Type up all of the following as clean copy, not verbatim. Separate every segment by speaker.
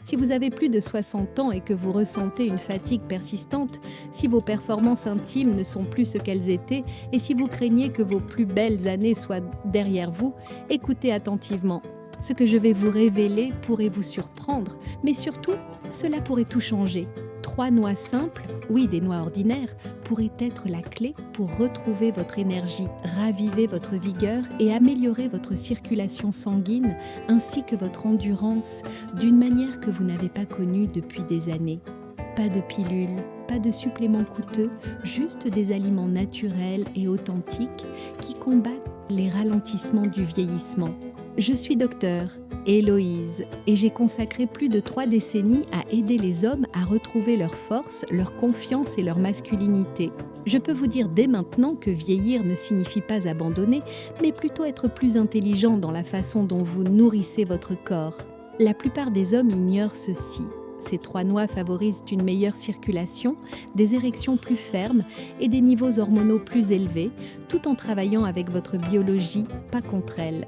Speaker 1: Si vous avez plus de 60 ans et que vous ressentez une fatigue persistante, si vos performances intimes ne sont plus ce qu'elles étaient et si vous craignez que vos plus belles années soient derrière vous, écoutez attentivement. Ce que je vais vous révéler pourrait vous surprendre, mais surtout, cela pourrait tout changer. 3 noix simples, oui des noix ordinaires, pourraient être la clé pour retrouver votre énergie, raviver votre vigueur et améliorer votre circulation sanguine ainsi que votre endurance d'une manière que vous n'avez pas connue depuis des années. Pas de pilules, pas de suppléments coûteux, juste des aliments naturels et authentiques qui combattent les ralentissements du vieillissement. Je suis docteur Héloïse et j'ai consacré plus de 3 décennies à aider les hommes à retrouver leur force, leur confiance et leur masculinité. Je peux vous dire dès maintenant que vieillir ne signifie pas abandonner, mais plutôt être plus intelligent dans la façon dont vous nourrissez votre corps. La plupart des hommes ignorent ceci. Ces 3 noix favorisent une meilleure circulation, des érections plus fermes et des niveaux hormonaux plus élevés, tout en travaillant avec votre biologie, pas contre elle.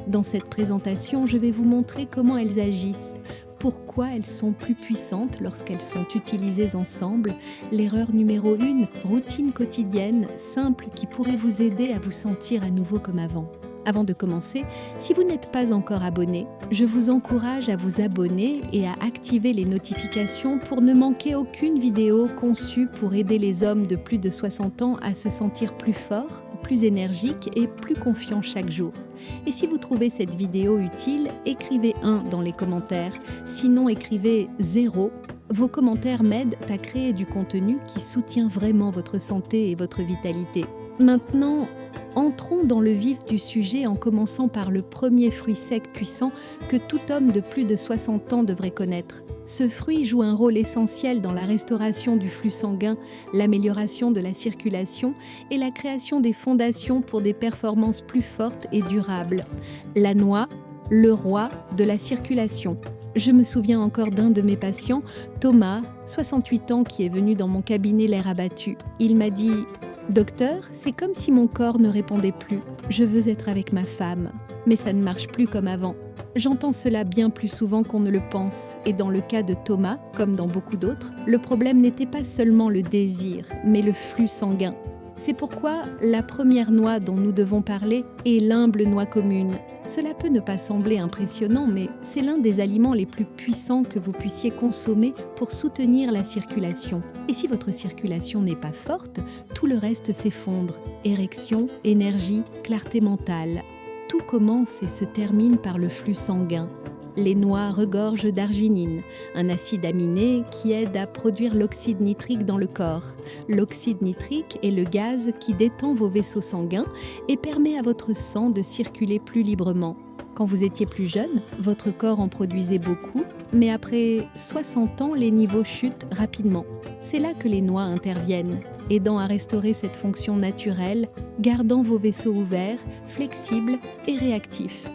Speaker 1: Dans cette présentation, je vais vous montrer comment elles agissent, pourquoi elles sont plus puissantes lorsqu'elles sont utilisées ensemble. L'erreur numéro 1, routine quotidienne, simple qui pourrait vous aider à vous sentir à nouveau comme avant. Avant de commencer, si vous n'êtes pas encore abonné, je vous encourage à vous abonner et à activer les notifications pour ne manquer aucune vidéo conçue pour aider les hommes de plus de 60 ans à se sentir plus forts, plus énergiques et plus confiants chaque jour. Et si vous trouvez cette vidéo utile, écrivez 1 dans les commentaires, sinon écrivez 0. Vos commentaires m'aident à créer du contenu qui soutient vraiment votre santé et votre vitalité. Maintenant, entrons dans le vif du sujet en commençant par le premier fruit sec puissant que tout homme de plus de 60 ans devrait connaître. Ce fruit joue un rôle essentiel dans la restauration du flux sanguin, l'amélioration de la circulation et la création des fondations pour des performances plus fortes et durables. La noix, le roi de la circulation. Je me souviens encore d'un de mes patients, Thomas, 68 ans, qui est venu dans mon cabinet l'air abattu. Il m'a dit « Docteur, c'est comme si mon corps ne répondait plus. Je veux être avec ma femme, mais ça ne marche plus comme avant. » J'entends cela bien plus souvent qu'on ne le pense, et dans le cas de Thomas, comme dans beaucoup d'autres, le problème n'était pas seulement le désir, mais le flux sanguin. C'est pourquoi la première noix dont nous devons parler est l'humble noix commune. Cela peut ne pas sembler impressionnant, mais c'est l'un des aliments les plus puissants que vous puissiez consommer pour soutenir la circulation. Et si votre circulation n'est pas forte, tout le reste s'effondre. Érection, énergie, clarté mentale. Tout commence et se termine par le flux sanguin. Les noix regorgent d'arginine, un acide aminé qui aide à produire l'oxyde nitrique dans le corps. L'oxyde nitrique est le gaz qui détend vos vaisseaux sanguins et permet à votre sang de circuler plus librement. Quand vous étiez plus jeune, votre corps en produisait beaucoup, mais après 60 ans, les niveaux chutent rapidement. C'est là que les noix interviennent, aidant à restaurer cette fonction naturelle, gardant vos vaisseaux ouverts, flexibles et réactifs.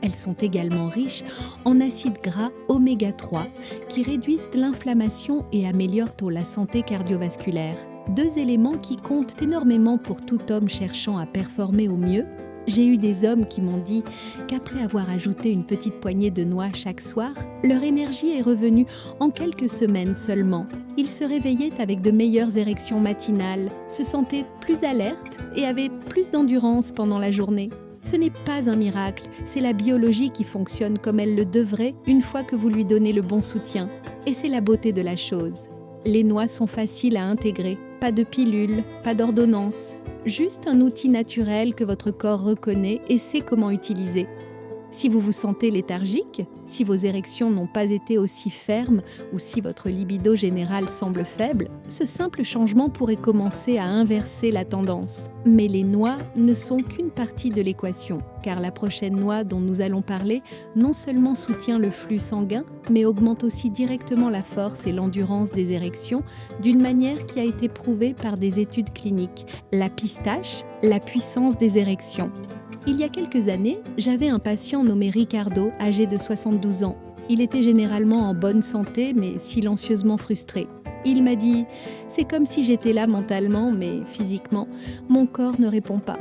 Speaker 1: Elles sont également riches en acides gras oméga 3 qui réduisent l'inflammation et améliorent la santé cardiovasculaire. 2 éléments qui comptent énormément pour tout homme cherchant à performer au mieux. J'ai eu des hommes qui m'ont dit qu'après avoir ajouté une petite poignée de noix chaque soir, leur énergie est revenue en quelques semaines seulement. Ils se réveillaient avec de meilleures érections matinales, se sentaient plus alertes et avaient plus d'endurance pendant la journée. Ce n'est pas un miracle, c'est la biologie qui fonctionne comme elle le devrait une fois que vous lui donnez le bon soutien. Et c'est la beauté de la chose. Les noix sont faciles à intégrer, pas de pilules, pas d'ordonnances. Juste un outil naturel que votre corps reconnaît et sait comment utiliser. Si vous vous sentez léthargique, si vos érections n'ont pas été aussi fermes ou si votre libido général semble faible, ce simple changement pourrait commencer à inverser la tendance. Mais les noix ne sont qu'une partie de l'équation, car la prochaine noix dont nous allons parler non seulement soutient le flux sanguin, mais augmente aussi directement la force et l'endurance des érections d'une manière qui a été prouvée par des études cliniques. La pistache, la puissance des érections. Il y a quelques années, j'avais un patient nommé Ricardo, âgé de 72 ans. Il était généralement en bonne santé, mais silencieusement frustré. Il m'a dit « C'est comme si j'étais là mentalement, mais physiquement, mon corps ne répond pas. »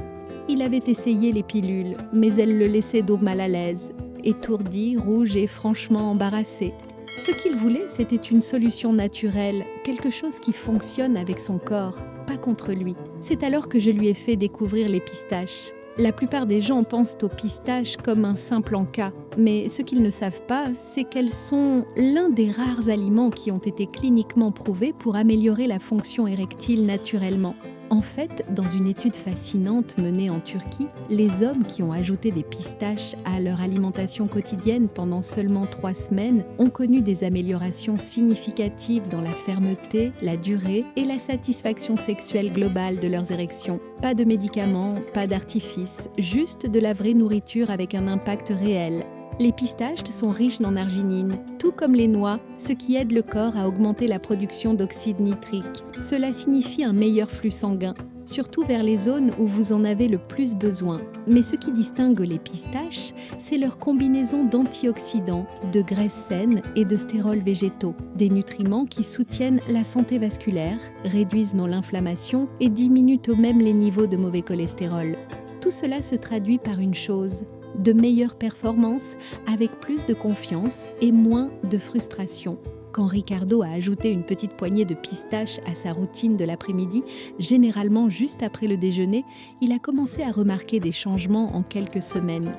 Speaker 1: Il avait essayé les pilules, mais elles le laissaient mal à l'aise, étourdi, rouge et franchement embarrassé. Ce qu'il voulait, c'était une solution naturelle, quelque chose qui fonctionne avec son corps, pas contre lui. C'est alors que je lui ai fait découvrir les pistaches. La plupart des gens pensent aux pistaches comme un simple encas, mais ce qu'ils ne savent pas, c'est qu'elles sont l'un des rares aliments qui ont été cliniquement prouvés pour améliorer la fonction érectile naturellement. En fait, dans une étude fascinante menée en Turquie, les hommes qui ont ajouté des pistaches à leur alimentation quotidienne pendant seulement 3 semaines ont connu des améliorations significatives dans la fermeté, la durée et la satisfaction sexuelle globale de leurs érections. Pas de médicaments, pas d'artifice, juste de la vraie nourriture avec un impact réel. Les pistaches sont riches en arginine, tout comme les noix, ce qui aide le corps à augmenter la production d'oxyde nitrique. Cela signifie un meilleur flux sanguin, surtout vers les zones où vous en avez le plus besoin. Mais ce qui distingue les pistaches, c'est leur combinaison d'antioxydants, de graisses saines et de stérols végétaux, des nutriments qui soutiennent la santé vasculaire, réduisent l'inflammation et diminuent au même les niveaux de mauvais cholestérol. Tout cela se traduit par une chose: de meilleures performances avec plus de confiance et moins de frustration. Quand Ricardo a ajouté une petite poignée de pistaches à sa routine de l'après-midi, généralement juste après le déjeuner, il a commencé à remarquer des changements en quelques semaines.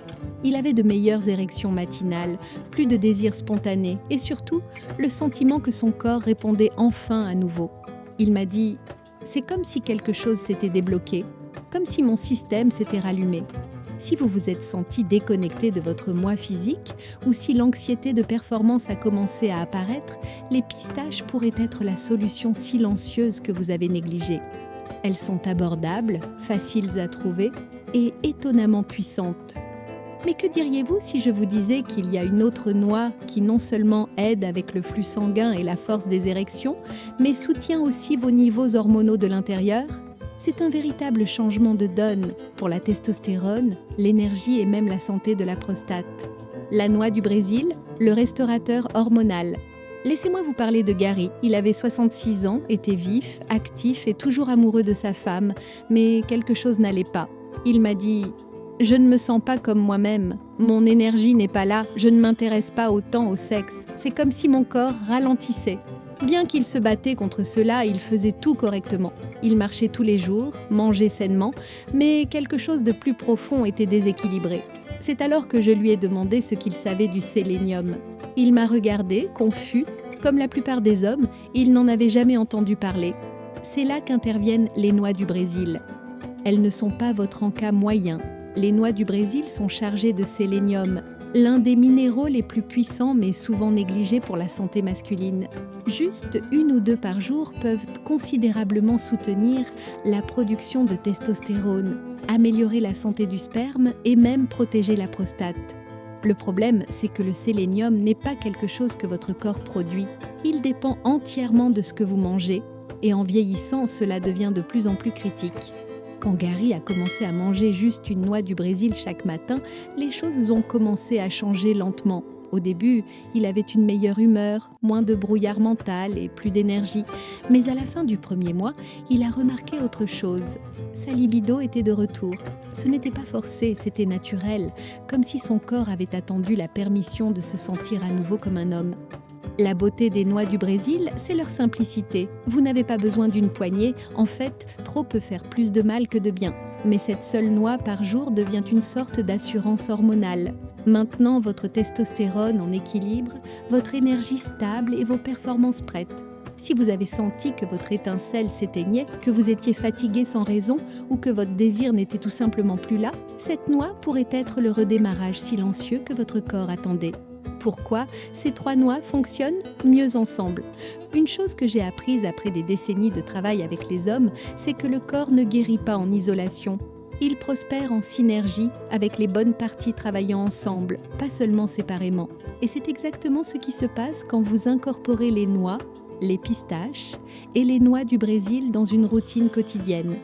Speaker 1: Il avait de meilleures érections matinales, plus de désirs spontanés et surtout le sentiment que son corps répondait enfin à nouveau. Il m'a dit « C'est comme si quelque chose s'était débloqué, comme si mon système s'était rallumé. » Si vous vous êtes senti déconnecté de votre moi physique ou si l'anxiété de performance a commencé à apparaître, les pistaches pourraient être la solution silencieuse que vous avez négligée. Elles sont abordables, faciles à trouver et étonnamment puissantes. Mais que diriez-vous si je vous disais qu'il y a une autre noix qui non seulement aide avec le flux sanguin et la force des érections, mais soutient aussi vos niveaux hormonaux de l'intérieur ? C'est un véritable changement de donne pour la testostérone, l'énergie et même la santé de la prostate. La noix du Brésil, le restaurateur hormonal. Laissez-moi vous parler de Gary. Il avait 66 ans, était vif, actif et toujours amoureux de sa femme, mais quelque chose n'allait pas. Il m'a dit « Je ne me sens pas comme moi-même. Mon énergie n'est pas là. Je ne m'intéresse pas autant au sexe. C'est comme si mon corps ralentissait. » Bien qu'il se battait contre cela, il faisait tout correctement. Il marchait tous les jours, mangeait sainement, mais quelque chose de plus profond était déséquilibré. C'est alors que je lui ai demandé ce qu'il savait du sélénium. Il m'a regardé, confus. Comme la plupart des hommes, il n'en avait jamais entendu parler. C'est là qu'interviennent les noix du Brésil. Elles ne sont pas votre encas moyen. Les noix du Brésil sont chargées de sélénium, l'un des minéraux les plus puissants mais souvent négligés pour la santé masculine. Juste 1 ou 2 par jour peuvent considérablement soutenir la production de testostérone, améliorer la santé du sperme et même protéger la prostate. Le problème, c'est que le sélénium n'est pas quelque chose que votre corps produit. Il dépend entièrement de ce que vous mangez et en vieillissant, cela devient de plus en plus critique. Quand Gary a commencé à manger juste une noix du Brésil chaque matin, les choses ont commencé à changer lentement. Au début, il avait une meilleure humeur, moins de brouillard mental et plus d'énergie. Mais à la fin du 1er mois, il a remarqué autre chose. Sa libido était de retour. Ce n'était pas forcé, c'était naturel, comme si son corps avait attendu la permission de se sentir à nouveau comme un homme. La beauté des noix du Brésil, c'est leur simplicité. Vous n'avez pas besoin d'une poignée. En fait, trop peut faire plus de mal que de bien. Mais cette seule noix par jour devient une sorte d'assurance hormonale. Maintenant, votre testostérone en équilibre, votre énergie stable et vos performances prêtes. Si vous avez senti que votre étincelle s'éteignait, que vous étiez fatigué sans raison ou que votre désir n'était tout simplement plus là, cette noix pourrait être le redémarrage silencieux que votre corps attendait. Pourquoi ces 3 noix fonctionnent mieux ensemble? Une chose que j'ai apprise après des décennies de travail avec les hommes, c'est que le corps ne guérit pas en isolation. Il prospère en synergie avec les bonnes parties travaillant ensemble, pas seulement séparément. Et c'est exactement ce qui se passe quand vous incorporez les noix, les pistaches et les noix du Brésil dans une routine quotidienne.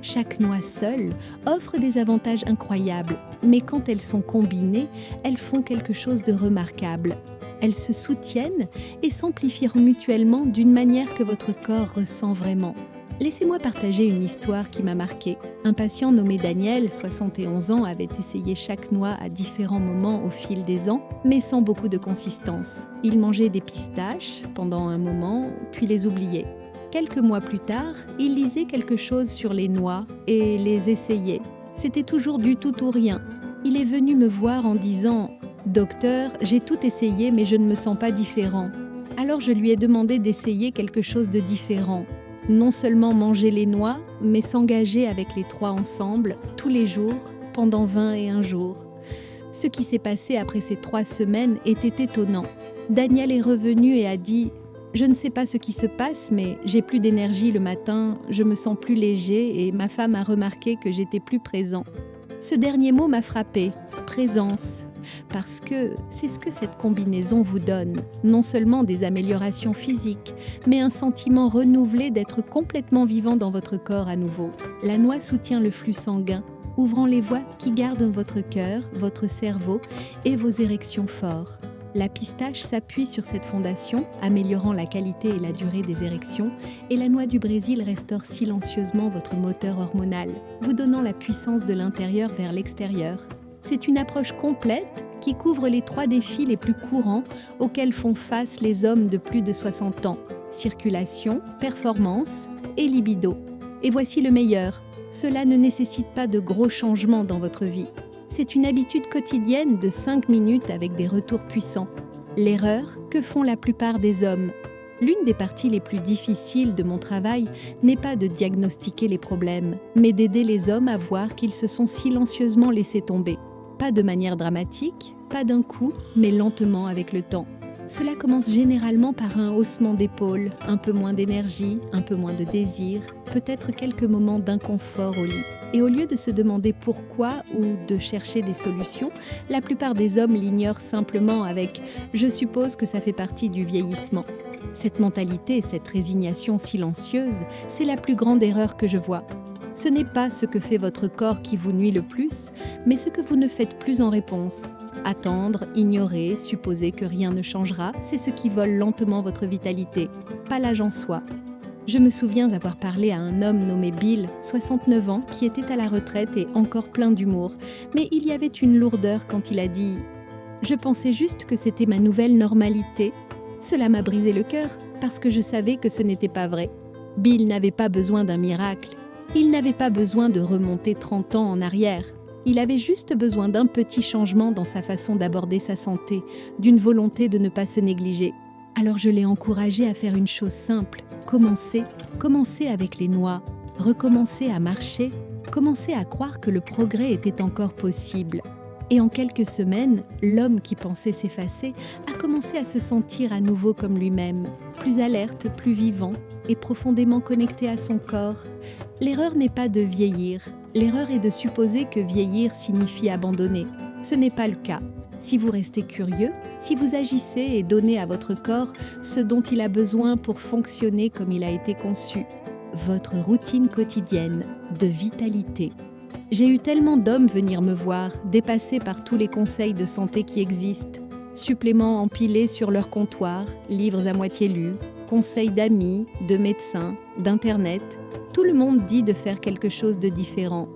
Speaker 1: Chaque noix seule offre des avantages incroyables, mais quand elles sont combinées, elles font quelque chose de remarquable. Elles se soutiennent et s'amplifient mutuellement d'une manière que votre corps ressent vraiment. Laissez-moi partager une histoire qui m'a marquée. Un patient nommé Daniel, 71 ans, avait essayé chaque noix à différents moments au fil des ans, mais sans beaucoup de consistance. Il mangeait des pistaches pendant un moment, puis les oubliait. Quelques mois plus tard, il lisait quelque chose sur les noix et les essayait. C'était toujours du tout ou rien. Il est venu me voir en disant « Docteur, j'ai tout essayé mais je ne me sens pas différent ». Alors je lui ai demandé d'essayer quelque chose de différent. Non seulement manger les noix, mais s'engager avec les 3 ensemble, tous les jours, pendant 21 jours. Ce qui s'est passé après ces 3 semaines était étonnant. Daniel est revenu et a dit « Je ne sais pas ce qui se passe, mais j'ai plus d'énergie le matin, je me sens plus léger et ma femme a remarqué que j'étais plus présent. » Ce dernier mot m'a frappé, présence. Parce que c'est ce que cette combinaison vous donne, non seulement des améliorations physiques, mais un sentiment renouvelé d'être complètement vivant dans votre corps à nouveau. La noix soutient le flux sanguin, ouvrant les voies qui gardent votre cœur, votre cerveau et vos érections forts. La pistache s'appuie sur cette fondation, améliorant la qualité et la durée des érections, et la noix du Brésil restaure silencieusement votre moteur hormonal, vous donnant la puissance de l'intérieur vers l'extérieur. C'est une approche complète qui couvre les 3 défis les plus courants auxquels font face les hommes de plus de 60 ans. Circulation, performance et libido. Et voici le meilleur, cela ne nécessite pas de gros changements dans votre vie. C'est une habitude quotidienne de 5 minutes avec des retours puissants. L'erreur que font la plupart des hommes. L'une des parties les plus difficiles de mon travail n'est pas de diagnostiquer les problèmes, mais d'aider les hommes à voir qu'ils se sont silencieusement laissés tomber. Pas de manière dramatique, pas d'un coup, mais lentement avec le temps. Cela commence généralement par un haussement d'épaule, un peu moins d'énergie, un peu moins de désir, peut-être quelques moments d'inconfort au lit. Et au lieu de se demander pourquoi ou de chercher des solutions, la plupart des hommes l'ignorent simplement avec « je suppose que ça fait partie du vieillissement ». Cette mentalité, cette résignation silencieuse, c'est la plus grande erreur que je vois. Ce n'est pas ce que fait votre corps qui vous nuit le plus, mais ce que vous ne faites plus en réponse. Attendre, ignorer, supposer que rien ne changera, c'est ce qui vole lentement votre vitalité, pas l'âge en soi. Je me souviens avoir parlé à un homme nommé Bill, 69 ans, qui était à la retraite et encore plein d'humour, mais il y avait une lourdeur quand il a dit « Je pensais juste que c'était ma nouvelle normalité ». Cela m'a brisé le cœur, parce que je savais que ce n'était pas vrai. Bill n'avait pas besoin d'un miracle. Il n'avait pas besoin de remonter 30 ans en arrière. Il avait juste besoin d'un petit changement dans sa façon d'aborder sa santé, d'une volonté de ne pas se négliger. Alors je l'ai encouragé à faire une chose simple, commencer avec les noix, recommencer à marcher, commencer à croire que le progrès était encore possible. Et en quelques semaines, l'homme qui pensait s'effacer a commencé à se sentir à nouveau comme lui-même, plus alerte, plus vivant et profondément connecté à son corps. L'erreur n'est pas de vieillir, l'erreur est de supposer que vieillir signifie abandonner. Ce n'est pas le cas. Si vous restez curieux, si vous agissez et donnez à votre corps ce dont il a besoin pour fonctionner comme il a été conçu, votre routine quotidienne de vitalité. J'ai eu tellement d'hommes venir me voir, dépassés par tous les conseils de santé qui existent, suppléments empilés sur leur comptoir, livres à moitié lus, conseils d'amis, de médecins, d'internet. Tout le monde dit de faire quelque chose de différent.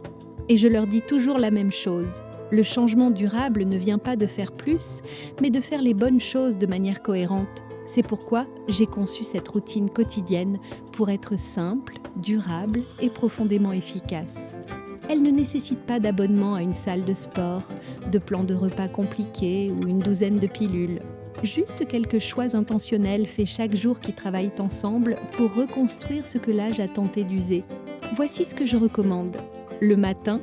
Speaker 1: Et je leur dis toujours la même chose. Le changement durable ne vient pas de faire plus, mais de faire les bonnes choses de manière cohérente. C'est pourquoi j'ai conçu cette routine quotidienne pour être simple, durable et profondément efficace. Elle ne nécessite pas d'abonnement à une salle de sport, de plans de repas compliqués ou une douzaine de pilules. Juste quelques choix intentionnels faits chaque jour qui travaillent ensemble pour reconstruire ce que l'âge a tenté d'user. Voici ce que je recommande. Le matin,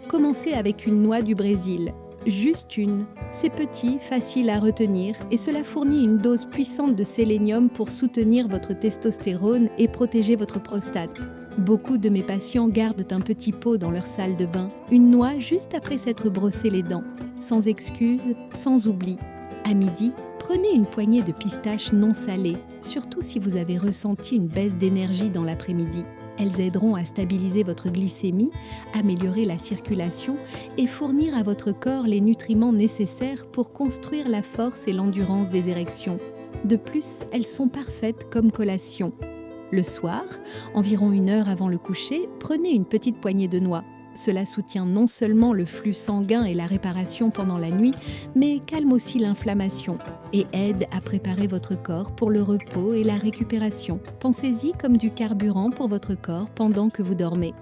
Speaker 1: commencez avec une noix du Brésil. Juste une. C'est petit, facile à retenir et cela fournit une dose puissante de sélénium pour soutenir votre testostérone et protéger votre prostate. Beaucoup de mes patients gardent un petit pot dans leur salle de bain, une noix juste après s'être brossé les dents, sans excuse, sans oubli. À midi, prenez une poignée de pistaches non salées, surtout si vous avez ressenti une baisse d'énergie dans l'après-midi. Elles aideront à stabiliser votre glycémie, améliorer la circulation et fournir à votre corps les nutriments nécessaires pour construire la force et l'endurance des érections. De plus, elles sont parfaites comme collation. Le soir, environ 1 heure avant le coucher, prenez une petite poignée de noix. Cela soutient non seulement le flux sanguin et la réparation pendant la nuit, mais calme aussi l'inflammation et aide à préparer votre corps pour le repos et la récupération. Pensez-y comme du carburant pour votre corps pendant que vous dormez.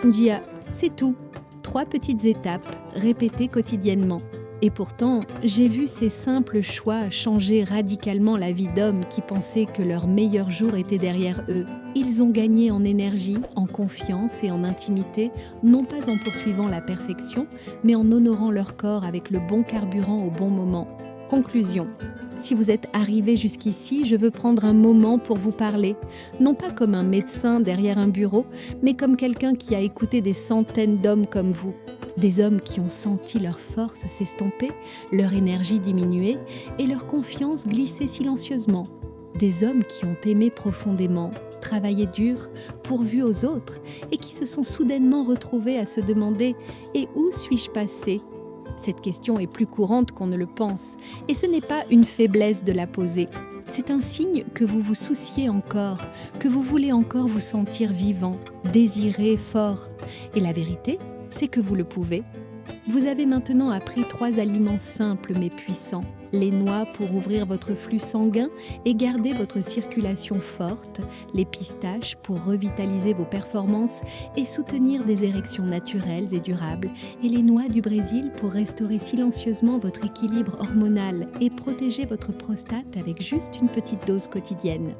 Speaker 1: Dia, c'est tout. 3 petites étapes, répétées quotidiennement. Et pourtant, j'ai vu ces simples choix changer radicalement la vie d'hommes qui pensaient que leur meilleur jour était derrière eux. Ils ont gagné en énergie, en confiance et en intimité, non pas en poursuivant la perfection, mais en honorant leur corps avec le bon carburant au bon moment. Conclusion. Si vous êtes arrivé jusqu'ici, je veux prendre un moment pour vous parler, non pas comme un médecin derrière un bureau, mais comme quelqu'un qui a écouté des centaines d'hommes comme vous. Des hommes qui ont senti leur force s'estomper, leur énergie diminuer et leur confiance glisser silencieusement. Des hommes qui ont aimé profondément, travaillé dur, pourvu aux autres et qui se sont soudainement retrouvés à se demander « Et où suis-je passé ?» Cette question est plus courante qu'on ne le pense et ce n'est pas une faiblesse de la poser. C'est un signe que vous vous souciez encore, que vous voulez encore vous sentir vivant, désiré, fort. Et la vérité, c'est que vous le pouvez. Vous avez maintenant appris 3 aliments simples mais puissants. Les noix pour ouvrir votre flux sanguin et garder votre circulation forte, les pistaches pour revitaliser vos performances et soutenir des érections naturelles et durables, et les noix du Brésil pour restaurer silencieusement votre équilibre hormonal et protéger votre prostate avec juste une petite dose quotidienne.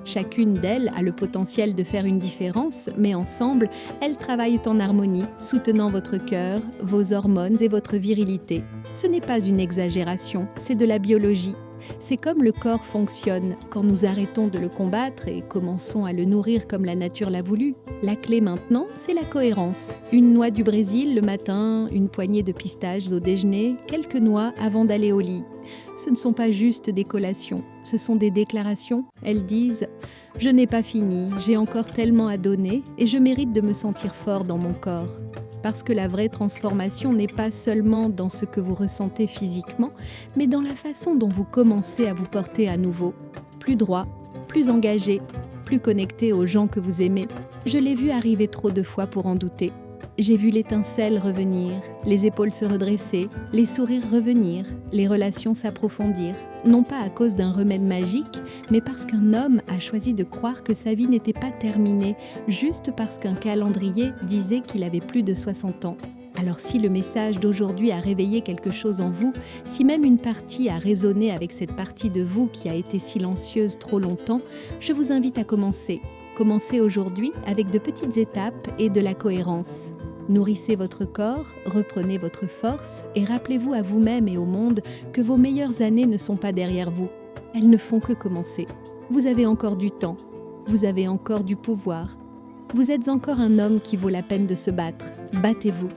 Speaker 1: Chacune d'elles a le potentiel de faire une différence, mais ensemble, elles travaillent en harmonie, soutenant votre cœur, vos hormones et votre virilité. Ce n'est pas une exagération, c'est de la biologie. C'est comme le corps fonctionne. Quand nous arrêtons de le combattre et commençons à le nourrir comme la nature l'a voulu, la clé maintenant, c'est la cohérence. Une noix du Brésil le matin, une poignée de pistaches au déjeuner, quelques noix avant d'aller au lit. Ce ne sont pas juste des collations, ce sont des déclarations. Elles disent « Je n'ai pas fini, j'ai encore tellement à donner et je mérite de me sentir fort dans mon corps ». Parce que la vraie transformation n'est pas seulement dans ce que vous ressentez physiquement, mais dans la façon dont vous commencez à vous porter à nouveau. Plus droit, plus engagé, plus connecté aux gens que vous aimez. Je l'ai vu arriver trop de fois pour en douter. J'ai vu l'étincelle revenir, les épaules se redresser, les sourires revenir, les relations s'approfondir. Non pas à cause d'un remède magique, mais parce qu'un homme a choisi de croire que sa vie n'était pas terminée, juste parce qu'un calendrier disait qu'il avait plus de 60 ans. Alors si le message d'aujourd'hui a réveillé quelque chose en vous, si même une partie a résonné avec cette partie de vous qui a été silencieuse trop longtemps, je vous invite à commencer. Commencez aujourd'hui avec de petites étapes et de la cohérence. Nourrissez votre corps, reprenez votre force et rappelez-vous à vous-même et au monde que vos meilleures années ne sont pas derrière vous. Elles ne font que commencer. Vous avez encore du temps. Vous avez encore du pouvoir. Vous êtes encore un homme qui vaut la peine de se battre. Battez-vous.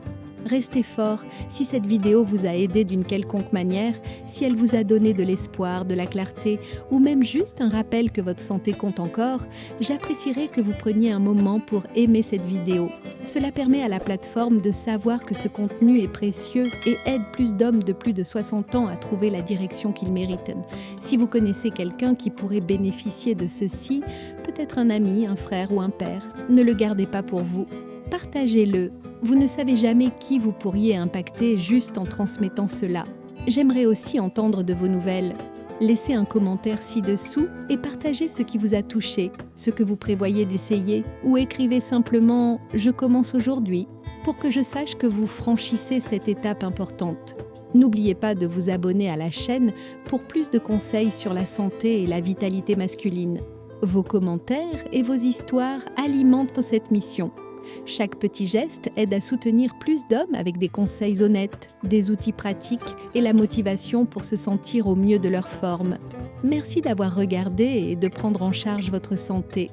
Speaker 1: Restez fort. Si cette vidéo vous a aidé d'une quelconque manière, si elle vous a donné de l'espoir, de la clarté ou même juste un rappel que votre santé compte encore, j'apprécierais que vous preniez un moment pour aimer cette vidéo. Cela permet à la plateforme de savoir que ce contenu est précieux et aide plus d'hommes de plus de 60 ans à trouver la direction qu'ils méritent. Si vous connaissez quelqu'un qui pourrait bénéficier de ceci, peut-être un ami, un frère ou un père, ne le gardez pas pour vous. Partagez-le. Vous ne savez jamais qui vous pourriez impacter juste en transmettant cela. J'aimerais aussi entendre de vos nouvelles. Laissez un commentaire ci-dessous et partagez ce qui vous a touché, ce que vous prévoyez d'essayer, ou écrivez simplement « Je commence aujourd'hui » pour que je sache que vous franchissez cette étape importante. N'oubliez pas de vous abonner à la chaîne pour plus de conseils sur la santé et la vitalité masculine. Vos commentaires et vos histoires alimentent cette mission. Chaque petit geste aide à soutenir plus d'hommes avec des conseils honnêtes, des outils pratiques et la motivation pour se sentir au mieux de leur forme. Merci d'avoir regardé et de prendre en charge votre santé.